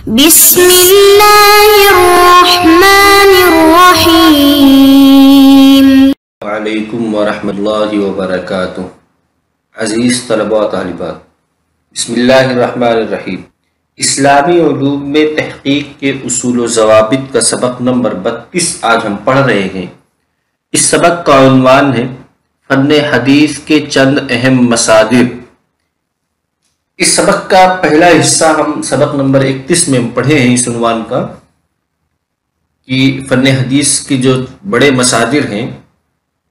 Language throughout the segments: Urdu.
بسم اللہ الرحمن الرحیم۔ وعلیکم ورحمۃ اللہ وبرکاتہ۔ عزیز طلباء و طالبات، بسم اللہ الرحمن الرحیم۔ اسلامی علوم میں تحقیق کے اصول و ضوابط کا سبق نمبر 32 آج ہم پڑھ رہے ہیں۔ اس سبق کا عنوان ہے فن حدیث کے چند اہم مصادر۔ اس سبق کا پہلا حصہ ہم سبق نمبر 31 میں پڑھے ہیں اس عنوان کا کہ فن حدیث کے جو بڑے مصادر ہیں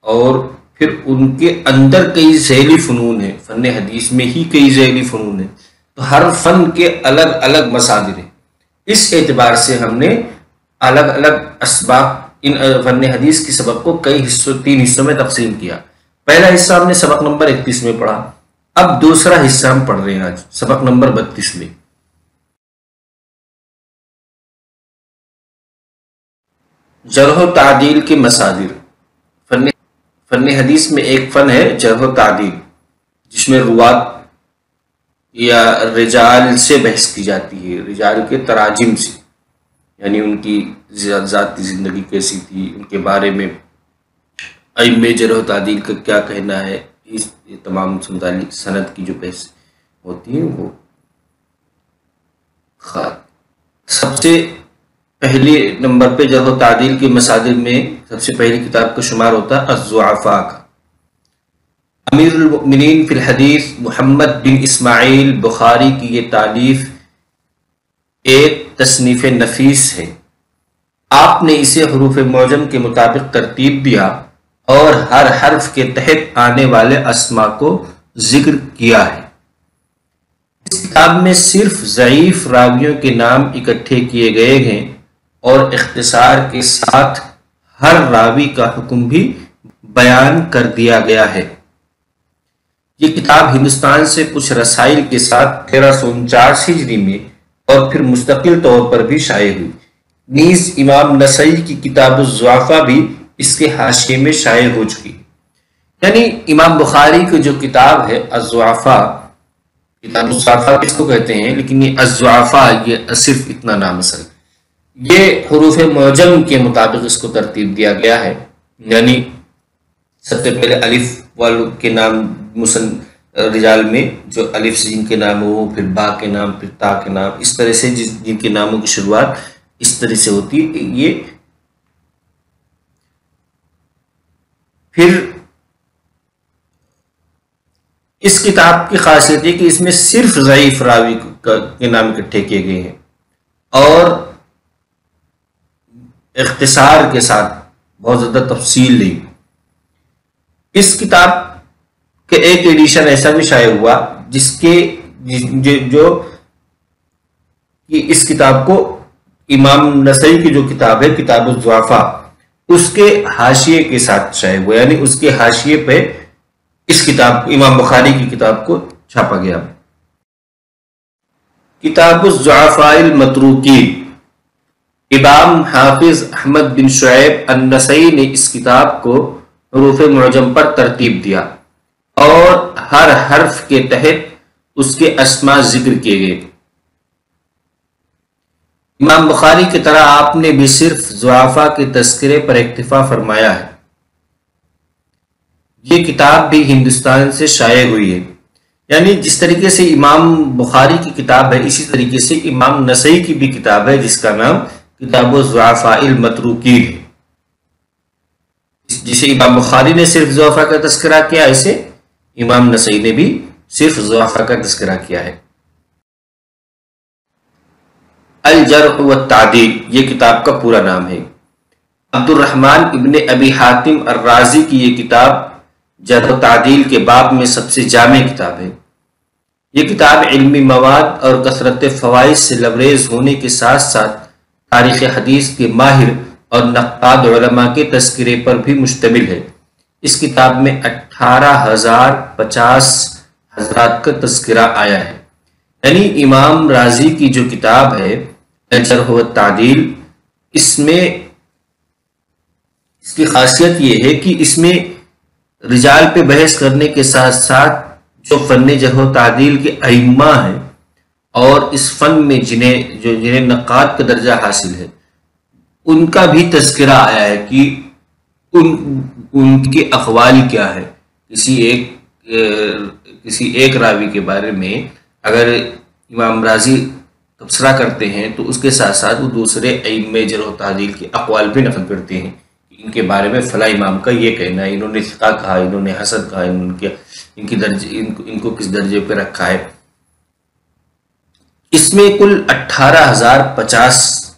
اور پھر ان کے اندر کئی ذیلی فنون ہیں۔ فن حدیث میں ہی کئی ذیلی فنون ہیں، تو ہر فن کے الگ الگ مصادر ہیں۔ اس اعتبار سے ہم نے الگ الگ اسباق ان فن حدیث کے سبق کو تین حصوں میں تقسیم کیا۔ پہلا حصہ ہم نے سبق نمبر 31 میں پڑھا، اب دوسرا حصہ ہم پڑھ رہے ہیں آج سبق نمبر 32 میں۔ جرح و تعدیل کے مصادر۔ فن حدیث میں ایک فن ہے جرح و تعدیل، جس میں روات یا رجال سے بحث کی جاتی ہے، رجال کے تراجم سے، یعنی ان کی ذاتی زندگی کیسی تھی، ان کے بارے میں ائمہ جرح و تعدیل کا کیا کہنا ہے، اس تمام متعلق سند کی جو بحث ہوتی ہے وہ سب سے پہلے نمبر پہ جرح و تعدیل کے مصادر میں سب سے پہلی کتاب کا شمار ہوتا ہے الضعفاء کا۔ امیر المؤمنین فی الحدیث محمد بن اسماعیل بخاری کی یہ تالیف ایک تصنیف نفیس ہے۔ آپ نے اسے حروف معجم کے مطابق ترتیب دیا اور ہر حرف کے تحت آنے والے اسما کو ذکر کیا ہے۔ اس کتاب میں صرف ضعیف راویوں کے نام اکٹھے کیے گئے ہیں اور اختصار کے ساتھ ہر راوی کا حکم بھی بیان کر دیا گیا ہے۔ یہ کتاب ہندوستان سے کچھ رسائل کے ساتھ 1349 ہجری میں اور پھر مستقل طور پر بھی شائع ہوئی۔ نیز امام نسائی کی کتاب الضعفاء بھی اس کے حاشیے میں شائع ہو چکی، یعنی امام بخاری کی جو کتاب ہے الضعفاء، کتاب الضعفاء کس کو کہتے ہیں، لیکن یہ الضعفاء یہ صرف اتنا نام اصل، یہ حروف معجم کے مطابق اس کو ترتیب دیا گیا ہے، یعنی سب سے پہلے الف والوں کے نام رجال میں جو الف سے جن کے نام ہو، پھر با کے نام، پھر تا کے نام، اس طرح سے جن کے ناموں کی شروعات اس طرح سے ہوتی ہے۔ یہ پھر اس کتاب کی خاصیت ہے کہ اس میں صرف ضعیف راوی کے نام اکٹھے کیے گئے ہیں اور اختصار کے ساتھ، بہت زیادہ تفصیل نہیں۔ اس کتاب کے ایک ایڈیشن ایسا بھی شائع ہوا جس کے جو اس کتاب کو امام نسائی کی جو کتاب ہے کتاب الضعفاء، اس کے حاشیے کے ساتھ شائع ہوا، یعنی اس کے حاشیے پہ اس کتاب امام بخاری کی کتاب کو چھاپا گیا۔ کتاب الضعفاء المتروکین۔ امام حافظ احمد بن شعیب النسائی نے اس کتاب کو حروف معجم پر ترتیب دیا اور ہر حرف کے تحت اس کے اسماء ذکر کیے گئے۔ امام بخاری کی طرح آپ نے بھی صرف ضعفاء کے تذکرے پر اکتفا فرمایا ہے۔ یہ کتاب بھی ہندوستان سے شائع ہوئی ہے، یعنی جس طریقے سے امام بخاری کی کتاب ہے اسی طریقے سے امام نسائی کی بھی کتاب ہے جس کا نام کتاب الضعفاء المتروکین ہے۔ جسے امام بخاری نے صرف ضعفاء کا تذکرہ کیا، اسے امام نسائی نے بھی صرف ضعفاء کا تذکرہ کیا ہے۔ الجرح والتعدیل یہ کتاب کا پورا نام ہے۔ عبد الرحمن ابن ابی حاتم الرازی کی یہ کتاب جرح و تعدیل کے باب میں سب سے جامع کتاب ہے۔ یہ کتاب علمی مواد اور کثرت فوائد سے لبریز ہونے کے ساتھ ساتھ تاریخ حدیث کے ماہر اور نقاد علماء کے تذکرے پر بھی مشتمل ہے۔ اس کتاب میں 18,050 حضرات کا تذکرہ آیا ہے، یعنی امام رازی کی جو کتاب ہے الجرح والتعدیل، اس میں اس کی خاصیت یہ ہے کہ اس میں رجال پہ بحث کرنے کے ساتھ ساتھ جو فن جرح و تعدیل کے ائمہ ہیں اور اس فن میں جنہیں نقاد کا درجہ حاصل ہے، ان کا بھی تذکرہ آیا ہے کہ ان کے اقوال کیا ہے۔ کسی ایک راوی کے بارے میں اگر امام رازی تبصرہ کرتے ہیں تو اس کے ساتھ ساتھ وہ دوسرے ائمہ جرح و تعدیل کے اقوال بھی نقل کرتے ہیں کہ ان کے بارے میں فلاں امام کا یہ کہنا ہے، انہوں نے ثقہ کہا، انہوں نے حسن کہا، ان کو کس درجے پہ رکھا ہے۔ اس میں کل 18,050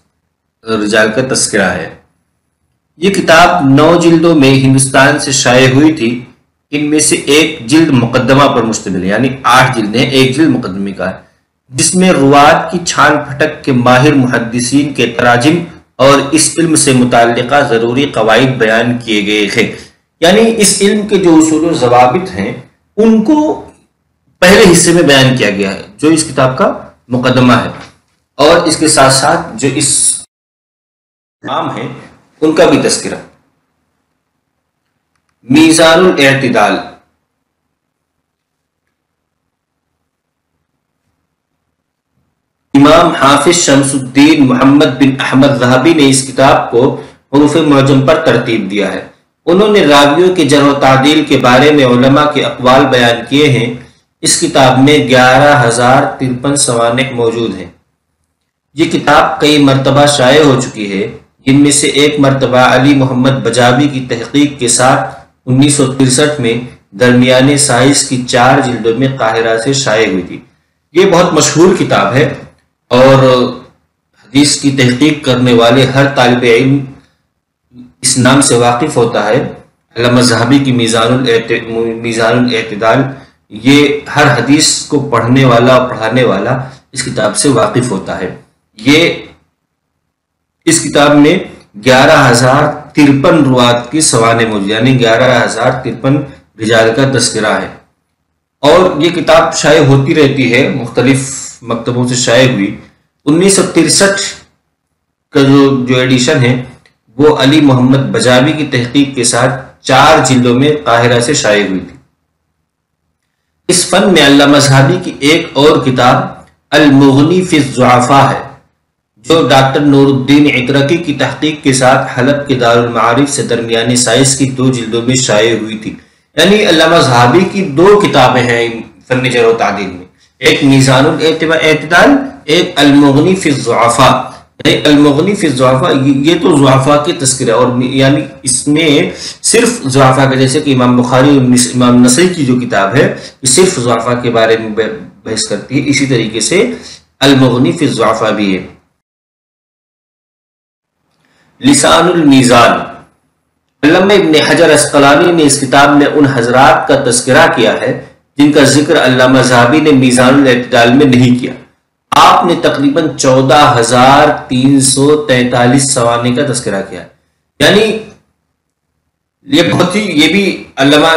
رجال کا تذکرہ ہے۔ یہ کتاب 9 جلدوں میں ہندوستان سے شائع ہوئی تھی۔ ان میں سے ایک جلد مقدمہ پر مشتمل ہے، یعنی 8 جلدیں، ایک جلد مقدمے کا ہے، جس میں روات کی چھان پھٹک کے ماہر محدثین کے تراجم اور اس علم سے متعلقہ ضروری قواعد بیان کیے گئے ہیں۔ یعنی اس علم کے جو اصول و ضوابط ہیں ان کو پہلے حصے میں بیان کیا گیا ہے جو اس کتاب کا مقدمہ ہے، اور اس کے ساتھ ساتھ جو اس نام ہیں ان کا بھی تذکرہ۔ میزان الاعتدال، امام حافظ شمس الدین محمد بن احمد ذہبی نے اس کتاب کو حروف معجم پر ترتیب دیا ہے۔ انہوں نے راویوں کے جرح و تعدیل کے بارے میں علماء کے اقوال بیان کیے ہیں۔ اس کتاب میں 11,053 سوانح موجود ہیں۔ یہ کتاب کئی مرتبہ شائع ہو چکی ہے، جن میں سے ایک مرتبہ علی محمد بجاوی کی تحقیق کے ساتھ 1963 میں درمیانے سائز کی 4 جلدوں میں قاہرہ سے شائع ہوئی تھی۔ یہ بہت مشہور کتاب ہے اور حدیث کی تحقیق کرنے والے ہر طالب علم اس نام سے واقف ہوتا ہے۔ علامہ ذہبی کی میزان الاعتدال، یہ ہر حدیث کو پڑھنے والا اور پڑھانے والا اس کتاب سے واقف ہوتا ہے۔ اس کتاب میں 11,053 روات کی سوانح موجود، یعنی 11,053 رجال کا تذکرہ ہے، اور یہ کتاب شائع ہوتی رہتی ہے، مختلف مکتبوں سے شائع ہوئی۔ 1963 کا جو ایڈیشن ہے وہ علی محمد بجاوی کی تحقیق کے ساتھ 4 جلدوں میں قاہرہ سے شائع ہوئی تھی۔ اس فن میں علامہ ذہبی کی ایک اور کتاب المغنی فی الضعفاء ہے، جو ڈاکٹر نور الدین عترقی کی تحقیق کے ساتھ حلب کے دارالمعارف سے درمیانی سائز کی 2 جلدوں میں شائع ہوئی تھی۔ یعنی علامہ ذہبی کی 2 کتابیں ہیں فن جرح و تعدیل میں، ایک میزان الاعتدال، ایک المغنی فی الضعفاء۔ المغنی فی الضعفاء یہ تو ضعفاء کے تذکرہ، اور یعنی اس میں صرف ضعفاء کا، جیسے کہ امام بخاری اور امام نسائی کی جو کتاب ہے یہ صرف ضعفاء کے بارے میں بحث کرتی ہے، اسی طریقے سے المغنی فی الضعفاء بھی ہے۔ لسان المیزان، علامہ ابن حجر اسقلانی نے اس کتاب میں ان حضرات کا تذکرہ کیا ہے جن کا ذکر علامہ ذہبی نے میزان الاعتدال میں نہیں کیا۔ آپ نے تقریباً 14,343 سوانح کا تذکرہ کیا ہے، یعنی یہ بھی علامہ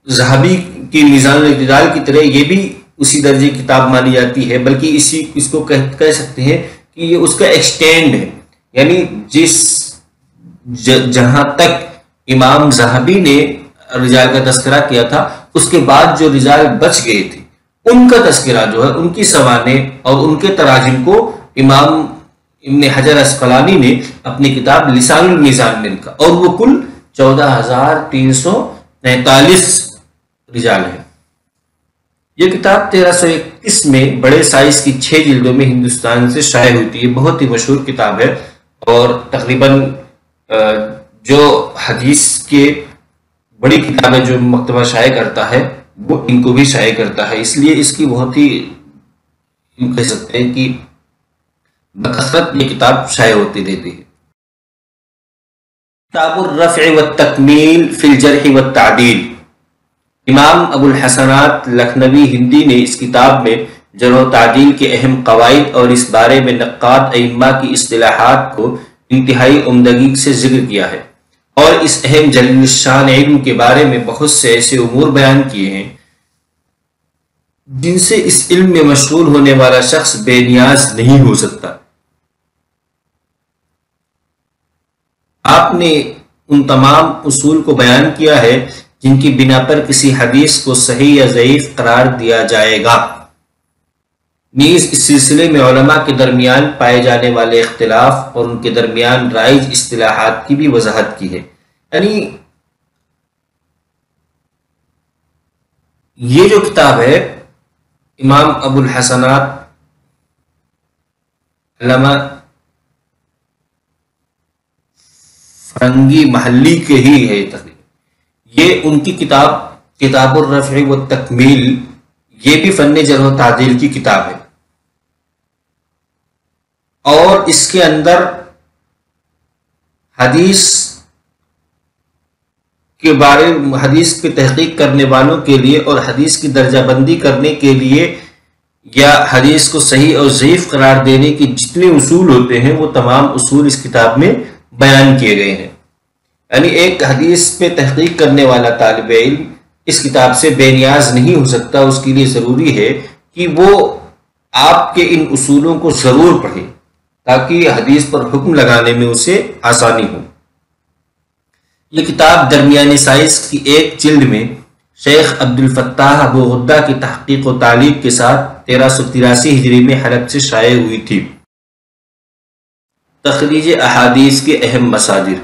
ذہبی کی میزان الاعتدال کی طرح یہ بھی اسی درجے کی کتاب مانی جاتی ہے، بلکہ اس کو کہہ سکتے ہیں کہ یہ اس کا ایکسٹینڈ ہے، یعنی جہاں تک امام ذہبی نے رجال کا تذکرہ کیا تھا اس کے بعد جو رجال بچ گئے تھے ان کا تذکرہ جو ہے، ان کی سوانح اور ان کے تراجم کو امام ابن حجر اسقلانی نے اپنی کتاب لسان المیزان میں لکھا، اور وہ کل 14,343 رجال ہیں۔ یہ کتاب 1321 میں بڑے سائز کی 6 جلدوں میں ہندوستان سے شائع ہوئی تھی۔ یہ بہت ہی مشہور کتاب ہے، اور تقریباً جو حدیث کے بڑی کتابیں جو مکتبہ شائع کرتا ہے وہ ان کو بھی شائع کرتا ہے، اس لیے اس کی بہت ہی کہہ سکتے ہیں کہ بکثرت یہ کتاب شائع ہوتی رہتی ہے۔ کتاب الرفع والتکمیل فی الجرح والتعدیل، امام ابو الحسنات لکھنوی ہندی نے اس کتاب میں جرح و تعدیل کے اہم قواعد اور اس بارے میں نقاد ائمہ کی اصطلاحات کو انتہائی عمدگی سے ذکر کیا ہے، اور اس اہم جلیل الشان علم کے بارے میں بہت سے ایسے امور بیان کیے ہیں جن سے اس علم میں مشغول ہونے والا شخص بے نیاز نہیں ہو سکتا۔ آپ نے ان تمام اصول کو بیان کیا ہے جن کی بنا پر کسی حدیث کو صحیح یا ضعیف قرار دیا جائے گا۔ نیز اس سلسلے میں علماء کے درمیان پائے جانے والے اختلاف اور ان کے درمیان رائج اصطلاحات کی بھی وضاحت کی ہے۔ یعنی یہ جو کتاب ہے امام ابو الحسنات علامہ فرنگی محلی کے ہی ہے یہ ان کی کتاب کتاب الرفع والتکمیل، یہ بھی فن جرح و تعدیل کی کتاب ہے، اور اس کے اندر حدیث کے بارے حدیث پہ تحقیق کرنے والوں کے لیے اور حدیث کی درجہ بندی کرنے کے لیے یا حدیث کو صحیح اور ضعیف قرار دینے کے جتنے اصول ہوتے ہیں وہ تمام اصول اس کتاب میں بیان کیے گئے ہیں۔ یعنی ایک حدیث پہ تحقیق کرنے والا طالب علم اس کتاب سے بے نیاز نہیں ہو سکتا، اس کے لیے ضروری ہے کہ وہ آپ کے ان اصولوں کو ضرور پڑھے تاکہ حدیث پر حکم لگانے میں اسے آسانی ہو۔ یہ کتاب درمیانی سائز کی ایک جلد میں شیخ عبد الفتاح ابو غدہ کی تحقیق و تعلیق کے ساتھ 1383 ہجری میں حلب سے شائع ہوئی تھی۔ تخریج احادیث کے اہم مصادر۔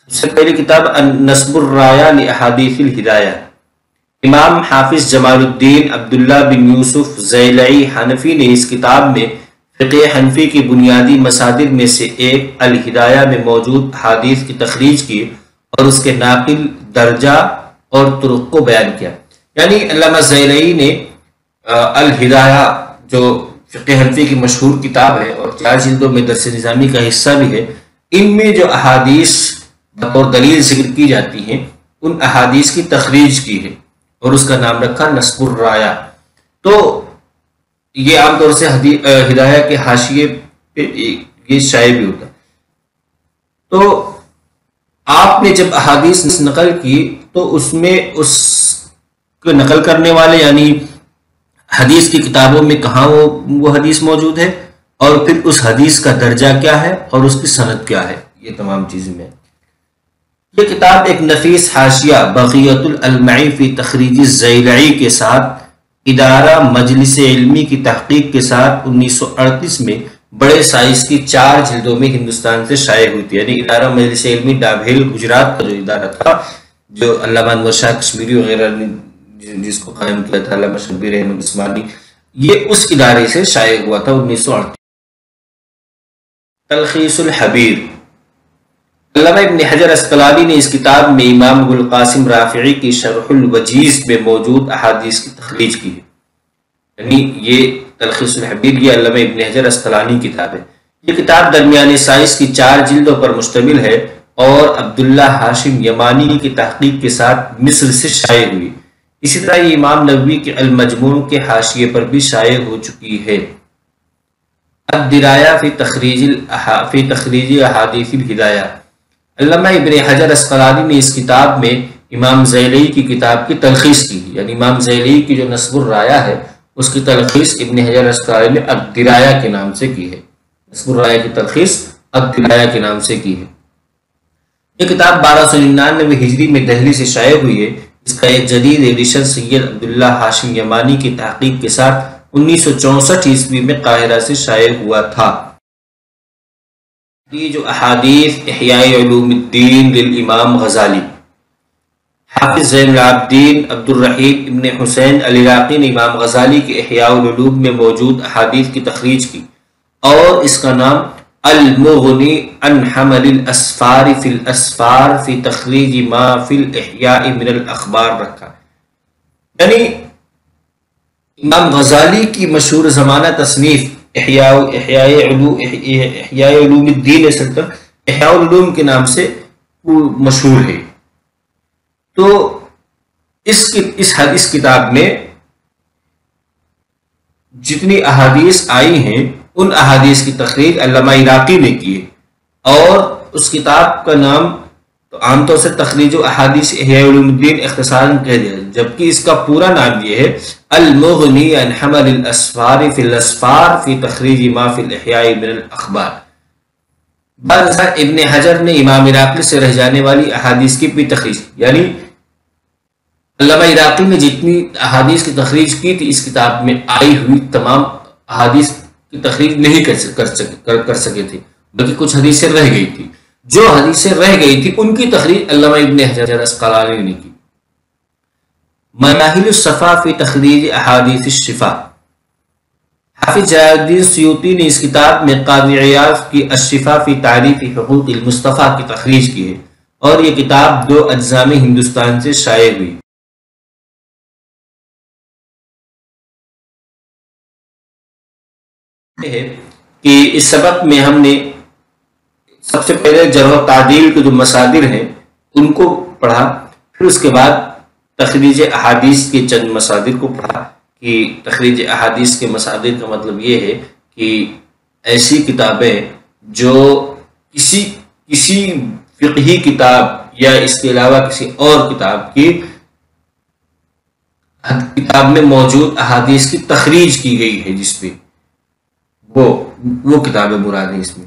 سب سے پہلی کتاب نصب الرایہ لاحادیث الہدایہ، امام حافظ جمال الدین عبداللہ بن یوسف زیلعی حنفی نے اس کتاب میں فقہ حنفی کی بنیادی مصادر میں سے ایک الہدایہ میں موجود احادیث کی تخریج کی اور اس کے ناقل، درجہ اور طرق کو بیان کیا۔ یعنی علامہ زیلعی نے الہدایہ جو فقہ حنفی کی مشہور کتاب ہے اور 4 جلدوں میں درس نظامی کا حصہ بھی ہے، ان میں جو احادیث بطور دلیل ذکر کی جاتی ہیں ان احادیث کی تخریج کی ہے اور اس کا نام رکھا نصب الرایہ۔ تو یہ عام طور سے ہدایہ کے حاشیے پہ یہ شائع بھی ہوتا ہے۔ تو آپ نے جب احادیث نقل کی تو اس میں اس کو نقل کرنے والے یعنی حدیث کی کتابوں میں کہاں وہ حدیث موجود ہے اور پھر اس حدیث کا درجہ کیا ہے اور اس کی سند کیا ہے، یہ تمام چیزیں میں۔ یہ کتاب ایک نفیس حاشیہ بقیۃ الالمعی فی تخریج الزیلعی کے ساتھ ادارہ مجلس علمی کی تحقیق کے ساتھ 1938 میں بڑے سائز کی 4 جلدوں میں ہندوستان سے شائع ہوئی تھی۔ یعنی ادارہ مجلس علمی ڈابھیل گجرات کا جو ادارہ تھا، جو علامہ انور شاہ کشمیری وغیرہ نے جس کو قائم کیا تھا، علامہ شبیر احمد عثمانی، یہ اس ادارے سے شائع ہوا تھا 1938۔ تلخیص الحبیر، علامہ ابن حجر اسقلانی نے اس کتاب میں امام ابو القاسم رافعی کی شرح الوجیز میں موجود احادیث کی تخریج کی ہے۔ یعنی یہ تلخیص الحبیر یہ علامہ ابن حجر اسقلانی کی کتاب ہے۔ یہ کتاب درمیانے سائز کی 4 جلدوں پر مشتمل ہے اور عبداللہ ہاشم یمانی کی تحقیق کے ساتھ مصر سے شائع ہوئی۔ اسی طرح یہ امام نووی کے المجموع کے حاشیے پر بھی شائع ہو چکی ہے۔ الدرایہ فی تخریج احادیث الہدایہ، علامہ ابن حجر اسقلانی نے اس کتاب میں امام زیلعی کی کتاب کی تلخیص کی، یعنی امام زیلعی کی جو نصب الرایہ ہے اس کی تلخیص ابن حجر اسقلانی نے الدرایہ کے نام سے کی ہے۔ نصب الرایہ کی تلخیص الدرایہ کے نام سے کی ہے۔ یہ کتاب 1299 ہجری میں دہلی سے شائع ہوئی ہے۔ اس کا ایک جدید ایڈیشن سید عبداللہ ہاشم یمانی کی تحقیق کے ساتھ 1964 عیسوی میں قاہرہ سے شائع ہوا تھا۔ یہ جو احادیث احیاء علوم الدین للامام غزالی، حافظ زین العابدین عبد الرحیم ابن حسین العراقی نے امام غزالی کے احیاء العلوم میں موجود احادیث کی تخریج کی اور اس کا نام المغنی عن حمل الاسفار فی الاسفار فی تخریج ما فی الاحیاء من الاخبار رکھا۔ یعنی امام غزالی کی مشہور زمانہ تصنیف احیاء علوم الدین احیاء العلوم کے نام سے مشہور ہے۔ تو اس کتاب میں جتنی احادیث آئی ہیں ان احادیث کی تخریج علامہ عراقی نے کی ہے اور اس کتاب کا نام تو عام طور سے تخریج و احادیث احیاء علوم الدین اختصاراً کہہ دیا، جبکہ اس کا پورا نام یہ ہے المغنی عن حمل الاسفار فی الاسفار فی تخریج ما فی الاحیاء من الاخبار۔ بعض ابن حجر نے امام عراقی سے رہ جانے والی احادیث کی بھی تخریج، یعنی علامہ عراقی نے جتنی احادیث کی تخریج کی تھی اس کتاب میں آئی ہوئی تمام احادیث کی تخریج نہیں کر سکے تھے، بلکہ کچھ حدیثیں رہ گئی تھی. جو حدیثیں رہ گئی تھی ان کی تخریج علامہ ابن حجر اسقلانی نے کی. مناہل الصفا فی تخریج احادیث الشفا، حافظ جلال الدین سیوطی نے اس کتاب میں قاضی عیاض کی الشفا فی تعریف حقوق المصطفیٰ کی تخریج کی ہے، اور یہ کتاب 2 اجزاء میں ہندوستان سے شائع ہوئی. ہے کہ اس سبق میں ہم نے سب سے پہلے جرح و تعدیل کے جو مصادر ہیں ان کو پڑھا، پھر اس کے بعد تخریج احادیث کے چند مصادر کو پڑھا. کہ تخریج احادیث کے مصادر کا مطلب یہ ہے کہ ایسی کتابیں جو کسی فقہی کتاب یا اس کے علاوہ کسی اور کتاب میں موجود احادیث کی تخریج کی گئی ہے، جس پہ وہ کتابیں مراد ہیں اس میں.